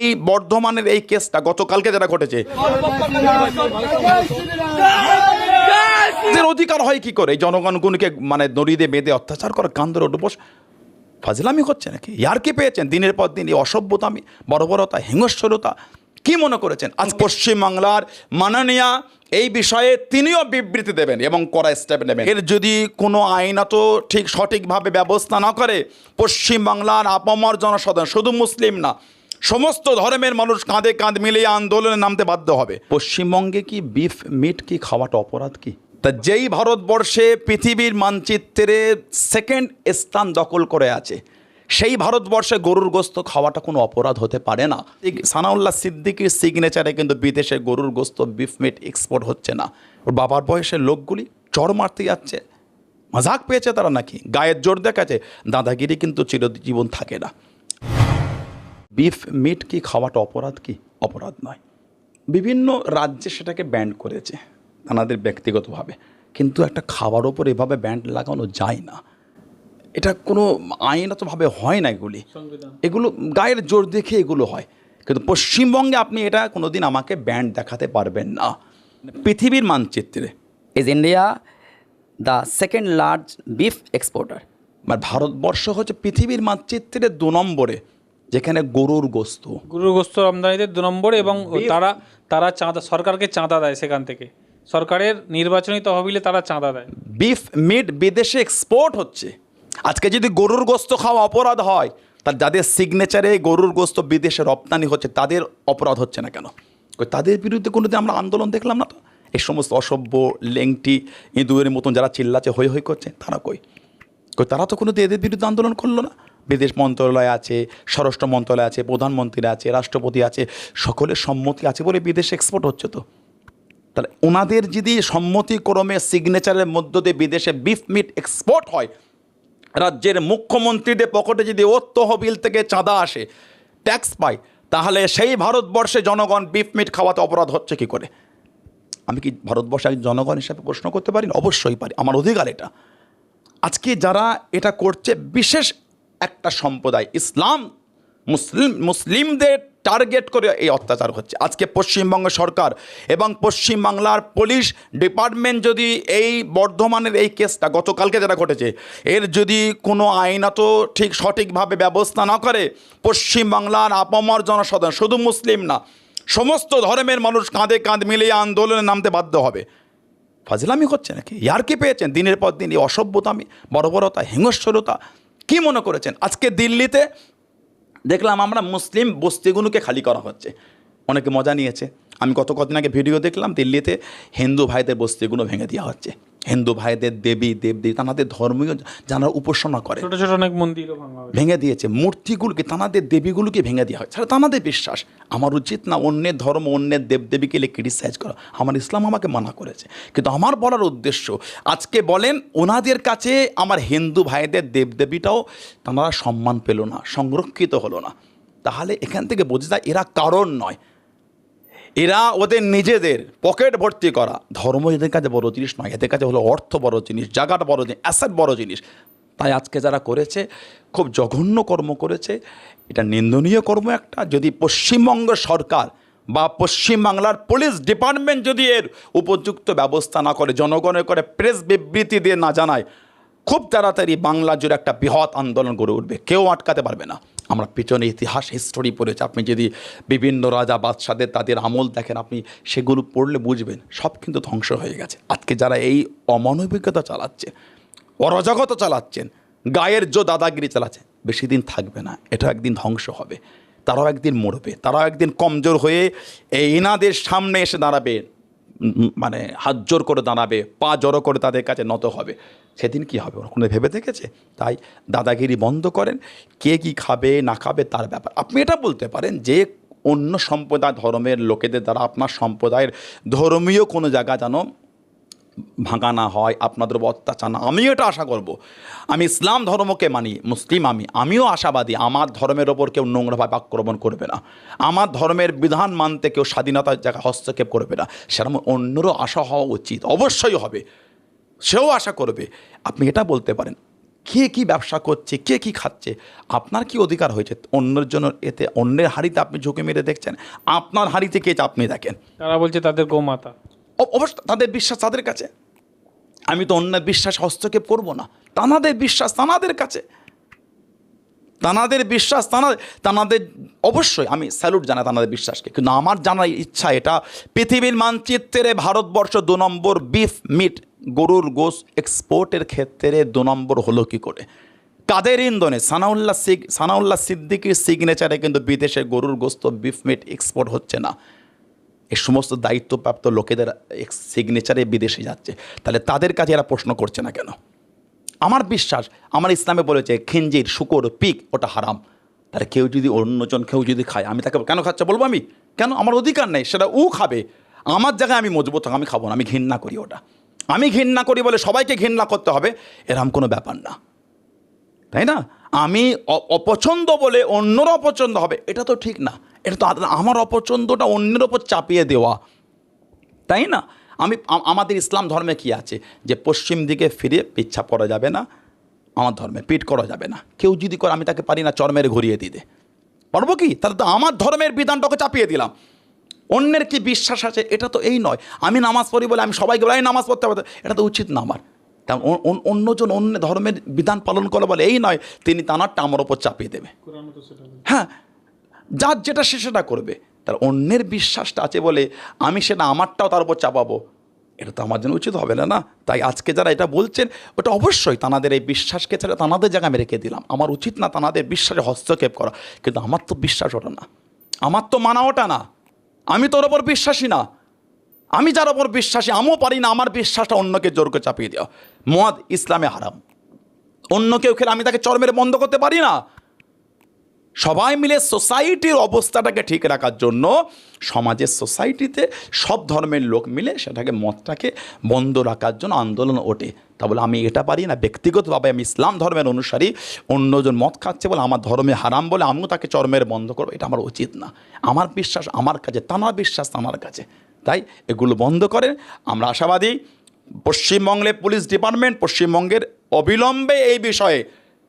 এই বর্ধমানের এই কেসটা গতকালকে যেটা ঘটেছে, এর অধিকার হয় কি করে জনগণগুলোকে মানে দড়িতে বেঁধে অত্যাচার করে কান্দর ডুবস? ফাজলামি হচ্ছে নাকি? ইয়ার কি পেয়েছেন দিনের পর দিন এই অসভ্যতামি, বর্বরতা, হিংস্রতা কি মনে করেছেন? আজ পশ্চিমবাংলার মাননীয় এই বিষয়ে তিনিও বিবৃতি দেবেন এবং কড়া স্টেপ নেবেন। এর যদি কোনো আইনত ঠিক সঠিকভাবে ব্যবস্থা না করে পশ্চিমবাংলার আপামর জনসাধারণ, শুধু মুসলিম না, সমস্ত ধর্মের মানুষ কাঁধে কাঁধ মিলিয়ে আন্দোলনে নামতে বাধ্য হবে। পশ্চিমবঙ্গে কি বিফ মিট কি খাওয়াটা অপরাধ কি? তা যেই ভারতবর্ষে পৃথিবীর মানচিত্রে সেকেন্ড স্থান দখল করে আছে, সেই ভারতবর্ষে গরুর গোস্ত খাওয়াটা কোনো অপরাধ হতে পারে না। সানাউল্লাহ সিদ্দিকীর সিগনেচারে কিন্তু বিদেশে গরুর গোস্ত বিফ মিট এক্সপোর্ট হচ্ছে না। ওর বাবার বয়সের লোকগুলি চড় মারতে যাচ্ছে, মজাক পেয়েছে তারা নাকি, গায়ের জোর দেখাচ্ছে। দাদাগিরি কিন্তু চিরজীবন থাকে না। বিফ মিট কি খাওয়াটা অপরাধ কি? অপরাধ নয়। বিভিন্ন রাজ্যে সেটাকে ব্যান্ড করেছে তাদের ব্যক্তিগতভাবে, কিন্তু একটা খাবার ওপর এভাবে ব্যান্ড লাগানো যায় না। এটা কোনো আইনতভাবে হয় না। এগুলো গায়ের জোর দেখে এগুলো হয়, কিন্তু পশ্চিমবঙ্গে আপনি এটা কোনোদিন আমাকে ব্যান্ড দেখাতে পারবেন না। পৃথিবীর মানচিত্রে is India the second large beef exporter. মানে ভারতবর্ষ হচ্ছে পৃথিবীর মানচিত্রে 2 নম্বরে, যেখানে গরুর গোস্ত আমদানিতে 2 নম্বর, এবং তারা চাঁদা, সরকারকে চাঁদা দেয়, সেখান থেকে সরকারের নির্বাচনী তহবিলে তারা চাঁদা দেয়। বিফ মিট বিদেশে এক্সপোর্ট হচ্ছে। আজকে যদি গরুর গোস্ত খাওয়া অপরাধ হয়, তার যাদের সিগনেচারে গরুর গোস্ত বিদেশে রপ্তানি হচ্ছে তাদের অপরাধ হচ্ছে না কেন? তাদের বিরুদ্ধে কোনোদিন আমরা আন্দোলন দেখলাম না তো। এই সমস্ত অসভ্য লেংটি ইঁদুরের মতন যারা চিল্লাচ্ছে হই হই করছে, তারা কই? তারা তো কোনো এদের বিরুদ্ধে আন্দোলন করলো না। বিদেশ মন্ত্রণালয় আছে, স্বরাষ্ট্র মন্ত্রণালয় আছে, প্রধানমন্ত্রী আছে, রাষ্ট্রপতি আছে, সকলের সম্মতি আছে বলে বিদেশে এক্সপোর্ট হচ্ছে। তো তাহলে ওনাদের যদি সম্মতিক্রমে সিগনেচারের মধ্য দিয়ে বিদেশে বিফ মিট এক্সপোর্ট হয়, রাজ্যের মুখ্যমন্ত্রীদের পকেটে যদি ওর তহবিল থেকে চাঁদা আসে, ট্যাক্স পায়, তাহলে সেই ভারতবর্ষে জনগণ বিফ মিট খাওয়াতে অপরাধ হচ্ছে কি করে? আমি কি ভারতবর্ষের জনগণ হিসাবে প্রশ্ন করতে পারি? অবশ্যই পারি, আমার অধিকার এটা। আজকে যারা এটা করছে বিশেষ একটা সম্প্রদায়, ইসলাম মুসলিমদের টার্গেট করে এই অত্যাচার হচ্ছে। আজকে পশ্চিমবঙ্গ সরকার এবং পশ্চিমবাংলার পুলিশ ডিপার্টমেন্ট যদি এই বর্ধমানের এই কেসটা গতকালকে যেটা ঘটেছে, এর যদি কোনো আইনত ঠিক সঠিকভাবে ব্যবস্থা না করে পশ্চিমবাংলার আপামর জনসাধারণ, শুধু মুসলিম না, সমস্ত ধর্মের মানুষ কাঁধে কাঁধ মিলিয়ে আন্দোলনে নামতে বাধ্য হবে। ফাজলামি হচ্ছে নাকি? ইয়ার কি পেয়েছেন দিনের পর দিন এই অসভ্যতামি, বর্বরতা, হিংস্রতা কি মনে করেছেন? আজকে দিল্লিতে দেখলাম আমরা মুসলিম বস্তিগুলোকে খালি করা হচ্ছে, অনেকে মজা নিয়েছে। আমি কদিন আগে ভিডিও দেখলাম, দিল্লিতে হিন্দু ভাইদের বস্তিগুলো ভেঙে দেওয়া হচ্ছে। হিন্দু ভাইদের দেবী দেবদেবী, তাদের ধর্মীয় যারা উপাসনা করে, ছোট ছোট অনেক মন্দির ভেঙে দিয়েছে, মূর্তিগুলোকে, তাদের দেবীগুলোকে ভেঙে দেওয়া হয়। সেটা তাদের বিশ্বাস। আমার উচিত না অন্যের ধর্ম, অন্যের দেবদেবীকে ক্রিটিসাইজ করা। আমার ইসলাম আমাকে মানা করেছে, কিন্তু আমার বলার উদ্দেশ্য, আজকে বলেন ওনাদের কাছে আমার হিন্দু ভাইদের দেবদেবীটাও তারা সম্মান পেল না, সংরক্ষিত হলো না। তাহলে এখান থেকে বোঝা যায় এরা কারণ নয়, এরা ওদের নিজেদের পকেট ভর্তি করা। ধর্ম এদের কাছে বড় জিনিস নয়, এদের কাছে হলো অর্থ বড় জিনিস, জায়গাটা বড় জিনিস, অ্যাসেট বড় জিনিস। তাই আজকে যারা করেছে খুব জঘন্য কর্ম করেছে, এটা নিন্দনীয় কর্ম একটা। যদি পশ্চিমবঙ্গ সরকার বা পশ্চিমবাংলার পুলিশ ডিপার্টমেন্ট যদি এর উপযুক্ত ব্যবস্থা না করে, জনগণের করে প্রেস বিবৃতি দিয়ে না জানায়, খুব তাড়াতাড়ি বাংলা জুড়ে একটা বৃহৎ আন্দোলন গড়ে উঠবে, কেউ আটকাতে পারবে না। আমরা পিছনে ইতিহাস হিস্টোরি পড়েছি, আপনি যদি বিভিন্ন রাজা বাদশাদের তাদের আমল দেখেন, আপনি সেগুলো পড়লে বুঝবেন সব কিন্তু ধ্বংস হয়ে গেছে। আজকে যারা এই অমানবিকতা চালাচ্ছে, অরাজকতা চালাচ্ছেন, গায়ের দাদাগিরি চালাচ্ছে, বেশি দিন থাকবে না, এটা একদিন ধ্বংস হবে। তারাও একদিন মরবে, তারাও একদিন কমজোর হয়ে এই ইনাদের সামনে এসে দাঁড়াবে, মানে হাত জোর করে দাঁড়াবে, পা জড়ো করে তাদের কাছে নত হবে। সেদিন কি হবে ওরা কোনো ভেবে দেখেছে? তাই দাদাগিরি বন্ধ করেন। কে কি খাবে না খাবে তার ব্যাপার। আপনি এটা বলতে পারেন যে অন্য সম্প্রদায় ধর্মের লোকেদের দ্বারা আপনার সম্প্রদায়ের ধর্মীয় কোনো জায়গা যেন ভাঙা না হয়, আপনাদের অত্যাচার না। আমিও এটা আশা করব। আমি ইসলাম ধর্মকে মানি, মুসলিম আমিও আশাবাদী আমার ধর্মের ওপর কেউ নোংরাভাবে আক্রমণ করবে না, আমার ধর্মের বিধান মানতে কেউ স্বাধীনতার জায়গায় হস্তক্ষেপ করবে না। সেরকম অন্যরও আশা হওয়া উচিত, অবশ্যই হবে, সেও আশা করবে। আপনি এটা বলতে পারেন কে কি ব্যবসা করছে, কে কি খাচ্ছে, আপনার কি অধিকার হয়েছে অন্যের জন্য? এতে অন্যের হাঁড়িতে আপনি ঝুঁকে মেরে দেখছেন, আপনার হাঁড়িতে কে আপনি দেখেন। তারা বলছে তাদের গোমাতা। অবশ্য তাদের বিশ্বাস তাদের কাছে, আমি তো অন্যের বিশ্বাস হস্তক্ষেপ করব না। তানাদের বিশ্বাস তানাদের কাছে, তানাদের বিশ্বাস তানাদের অবশ্যই আমি স্যালুট জানাই তানাদের বিশ্বাসকে। কিন্তু আমার জানার ইচ্ছা, এটা পৃথিবীর মানচিত্রে ভারতবর্ষ 2 নম্বর বিফ মিট গরুর গোশ এক্সপোর্টের ক্ষেত্রে 2 নম্বর হলো কি করে? কাদের ইন্ধনে? সানাউল্লাহ সিদ্দিকীর সিগনেচারে কিন্তু বিদেশে গরুর গোস্ত বিফ মিট এক্সপোর্ট হচ্ছে না। এই সমস্ত দায়িত্বপ্রাপ্ত লোকেদের সিগনেচারে বিদেশে যাচ্ছে। তাহলে তাদের কাছে এরা প্রশ্ন করছে না কেন? আমার বিশ্বাস, আমার ইসলামে বলেছে খিঞ্জির, শুকর, পিক ওটা হারাম। তাহলে কেউ যদি অন্যজন কেউ যদি খায়, আমি তাকে কেন খাচ্ছে বলবো? আমি কেন? আমার অধিকার নেই, সেটা ও খাবে। আমার জায়গায় আমি মজবুত থাকি, আমি খাবো না, আমি ঘৃণা করি ওটা। আমি ঘৃণা করি বলে সবাইকে ঘৃণা করতে হবে এরকম কোনো ব্যাপার না, তাই না? আমি অপছন্দ বলে অন্যরা অপছন্দ হবে, এটা তো ঠিক না। এটা তো আমার অপছন্দটা অন্যের ওপর চাপিয়ে দেওয়া, তাই না? আমাদের ইসলাম ধর্মে কি আছে যে পশ্চিম দিকে ফিরে পিচ্ছা পড়া যাবে না, আমার ধর্মে পিঠ করা যাবে না। কেউ যদি করে আমি তাকে পারি না চর মেরে ঘুরিয়ে দিতে পারবো কি? তাহলে তো আমার ধর্মের বিধানটাকে চাপিয়ে দিলাম। অন্যের কি বিশ্বাস আছে এটা তো এই নয়। আমি নামাজ পড়ি বলে আমি সবাইকে বলে নামাজ পড়তে হবে, এটা তো উচিত না আমার। কারণ অন্যজন অন্য ধর্মের বিধান পালন করে বলে এই নয় তিনি তানারটা আমার ওপর চাপিয়ে দেবে। হ্যাঁ, যার যেটা সে সেটা করবে। তার অন্যের বিশ্বাসটা আছে বলে আমি সেটা আমারটাও তার উপর চাপাবো, এটা তো আমার জন্য উচিত হবে না। তাই আজকে যারা এটা বলছেন ওটা অবশ্যই তানাদের এই বিশ্বাসকে ছাড়া তানাদের জায়গায় আমি রেখে দিলাম। আমার উচিত না তানাদের বিশ্বাসে হস্তক্ষেপ করা, কিন্তু আমার তো বিশ্বাস ওটা না, আমার তো মানা ওটা না। আমি তোর ওপর বিশ্বাসী না, আমি যার ওপর বিশ্বাসী আমিও পারি না আমার বিশ্বাসটা অন্যকে জোর করে চাপিয়ে দেওয়া। মদ ইসলামে হারাম, অন্য কেউ খেলে আমি তাকে চর মেরে বন্ধ করতে পারি না। সবাই মিলে সোসাইটির অবস্থাটাকে ঠিক রাখার জন্য সমাজের সোসাইটিতে সব ধর্মের লোক মিলে সেটাকে মদটাকে বন্ধ রাখার জন্য আন্দোলন ওঠে। তা বলে আমি এটা পারি না ব্যক্তিগতভাবে আমি ইসলাম ধর্মের অনুসারী, অন্যজন মদ খাচ্ছে বলে আমার ধর্মে হারাম বলে আমিও তাকে চরমের বন্ধ করবো, এটা আমার উচিত না। আমার বিশ্বাস আমার কাছে, তানার বিশ্বাস তানার কাছে। তাই এগুলো বন্ধ করেন। আমরা আশাবাদী পশ্চিমবঙ্গের পুলিশ ডিপার্টমেন্ট পশ্চিমবঙ্গের অবিলম্বে এই বিষয়ে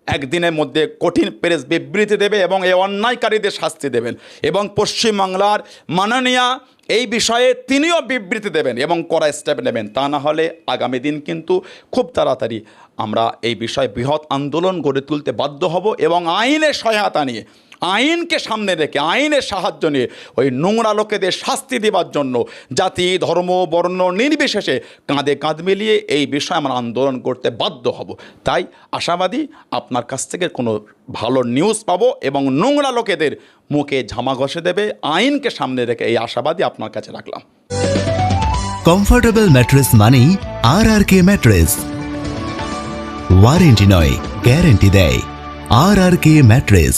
একদিনের মধ্যে কঠিন প্রেস বিবৃতি দেবে এবং এই অন্যায়কারীদের শাস্তি দেবেন, এবং পশ্চিমবাংলার মাননীয় এই বিষয়ে তিনিও বিবৃতি দেবেন এবং কড়া স্টেপ নেবেন। তা না হলে আগামী দিন কিন্তু খুব তাড়াতাড়ি আমরা এই বিষয়ে বৃহৎ আন্দোলন গড়ে তুলতে বাধ্য হব এবং আইনের সহায়তা নিয়ে, আইনকে সামনে রেখে, আইনের সাহায্য নিয়ে ওই নোংরা লোকেদের শাস্তি দেওয়ার জন্য জাতি, ধর্ম, বর্ণ নির্বিশেষে কাঁধে কাঁধ মিলিয়ে এই বিষয়ে আমরা আন্দোলন করতে বাধ্য হব। তাই আশাবাদী আপনার কাছ থেকে কোনো ভালো নিউজ পাবো এবং নোংরা লোকেদের মুখে ঝামা ঘষে দেবে, আইনকে সামনে রেখে এই আশাবাদী আপনার কাছে রাখলাম। কমফোর্টেবল ম্যাট্রেস মানেই RRK ম্যাট্রেস। ওয়ারেন্টি নয়, গ্যারেন্টি দেয় RRK ম্যাট্রেস।